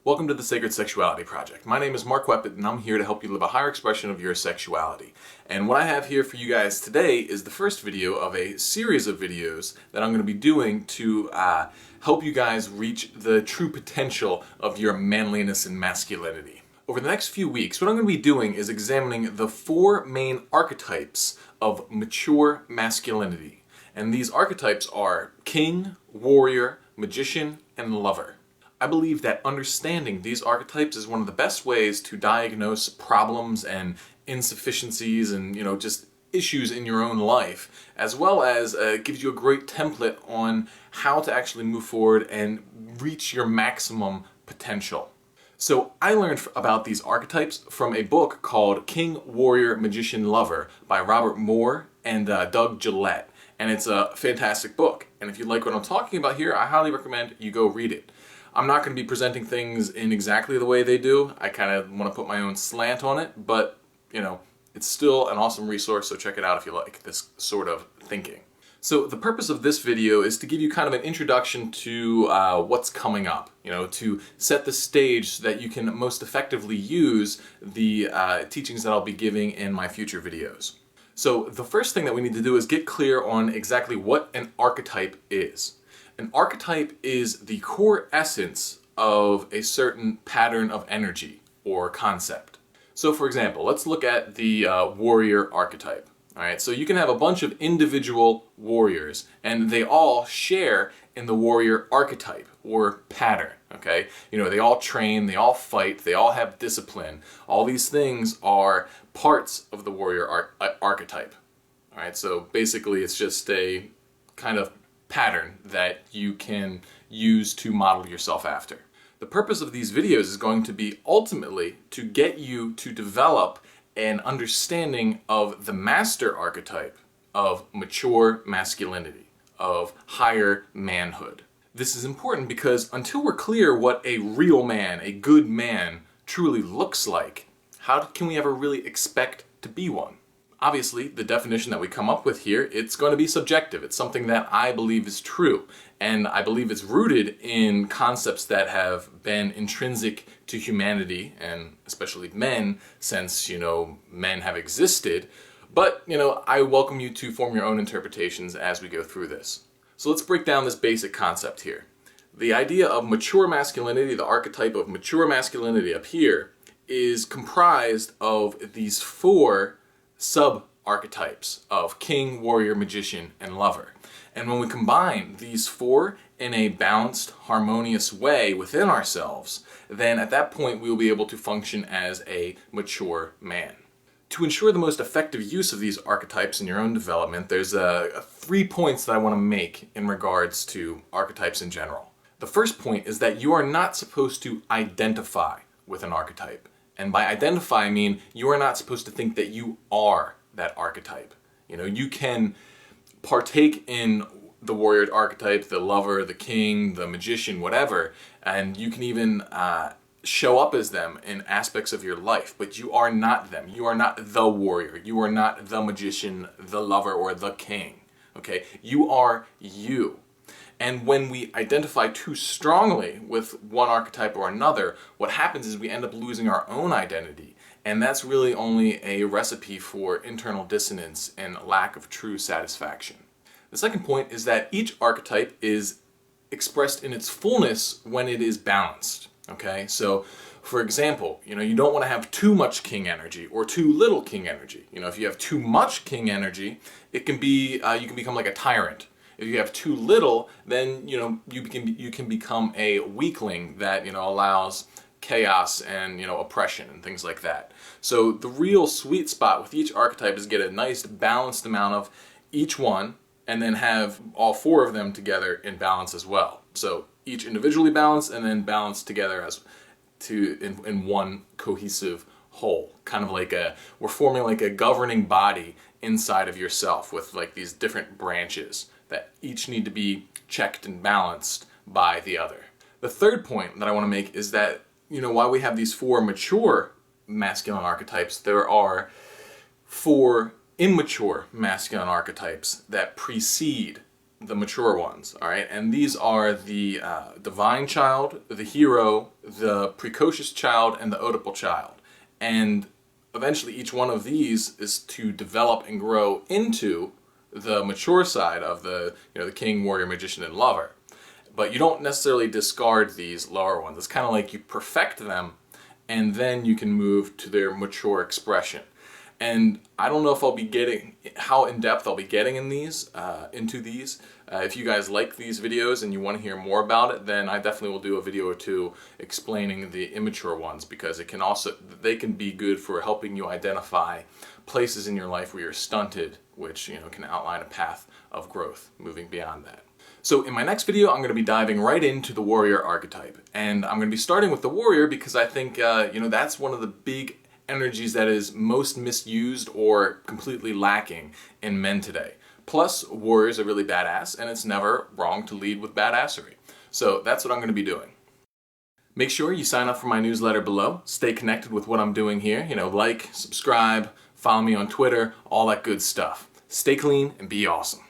Welcome to the Sacred Sexuality Project. My name is Mark Weppett and I'm here to help you live a higher expression of your sexuality. And what I have here for you guys today is the first video of a series of videos that I'm going to be doing to help you guys reach the true potential of your manliness and masculinity. Over the next few weeks, what I'm going to be doing is examining the 4 main archetypes of mature masculinity. And these archetypes are king, warrior, magician, and lover. I believe that understanding these archetypes is one of the best ways to diagnose problems and insufficiencies and just issues in your own life, as well as gives you a great template on how to actually move forward and reach your maximum potential. So I learned about these archetypes from a book called King, Warrior, Magician, Lover by Robert Moore and Doug Gillette. And it's a fantastic book. And if you like what I'm talking about here, I highly recommend you go read it. I'm not going to be presenting things in exactly the way they do. I kind of want to put my own slant on it, but it's still an awesome resource, so check it out if you like this sort of thinking. So the purpose of this video is to give you kind of an introduction to what's coming up, to set the stage so that you can most effectively use the teachings that I'll be giving in my future videos. So the first thing that we need to do is get clear on exactly what an archetype is. An archetype is the core essence of a certain pattern of energy or concept. So for example, let's look at the warrior archetype. Alright, so you can have a bunch of individual warriors and they all share in the warrior archetype or pattern, okay? They all train, they all fight, they all have discipline. All these things are parts of the warrior archetype. Alright, so basically it's just a kind of pattern that you can use to model yourself after. The purpose of these videos is going to be ultimately to get you to develop an understanding of the master archetype of mature masculinity, of higher manhood. This is important because until we're clear what a real man, a good man, truly looks like, how can we ever really expect to be one? Obviously, the definition that we come up with here, it's going to be subjective. It's something that I believe is true. And I believe it's rooted in concepts that have been intrinsic to humanity, and especially men, since, men have existed. But, I welcome you to form your own interpretations as we go through this. So let's break down this basic concept here. The idea of mature masculinity, the archetype of mature masculinity up here, is comprised of these 4 sub-archetypes of king, warrior, magician, and lover. And when we combine these 4 in a balanced, harmonious way within ourselves, then at that point we will be able to function as a mature man. To ensure the most effective use of these archetypes in your own development, there's 3 points that I want to make in regards to archetypes in general. The first point is that you are not supposed to identify with an archetype. And by identify, I mean you are not supposed to think that you are that archetype. You can partake in the warrior archetype, the lover, the king, the magician, whatever, and you can even show up as them in aspects of your life, but you are not them. You are not the warrior. You are not the magician, the lover, or the king. Okay? You are you. And when we identify too strongly with one archetype or another, what happens is we end up losing our own identity. And that's really only a recipe for internal dissonance and lack of true satisfaction. The second point is that each archetype is expressed in its fullness when it is balanced. Okay? So, for example, you don't want to have too much king energy or too little king energy. If you have too much king energy, it can be, you can become like a tyrant. If you have too little, then you can become a weakling that allows chaos and oppression and things like that. So the real sweet spot with each archetype is get a nice balanced amount of each one, and then have all 4 of them together in balance as well. So each individually balanced and then balanced together in one cohesive whole. Kind of like we're forming like a governing body inside of yourself with like these different branches that each need to be checked and balanced by the other. The third point that I want to make is that, while we have these 4 mature masculine archetypes, there are 4 immature masculine archetypes that precede the mature ones, all right? And these are the divine child, the hero, the precocious child, and the Oedipal child. And eventually each one of these is to develop and grow into the mature side of the, the king, warrior, magician, and lover. But you don't necessarily discard these lower ones. It's kind of like you perfect them, and then you can move to their mature expression. And I don't know if I'll be getting, how in-depth I'll be getting in these, into these. If you guys like these videos and you want to hear more about it, then I definitely will do a video or two explaining the immature ones, because they can be good for helping you identify places in your life where you're stunted, which can outline a path of growth moving beyond that. So in my next video, I'm going to be diving right into the warrior archetype. And I'm going to be starting with the warrior because I think, that's one of the big energies that is most misused or completely lacking in men today. Plus, warriors are really badass, and it's never wrong to lead with badassery. So that's what I'm going to be doing. Make sure you sign up for my newsletter below. Stay connected with what I'm doing here. Like, subscribe, follow me on Twitter, all that good stuff. Stay clean and be awesome.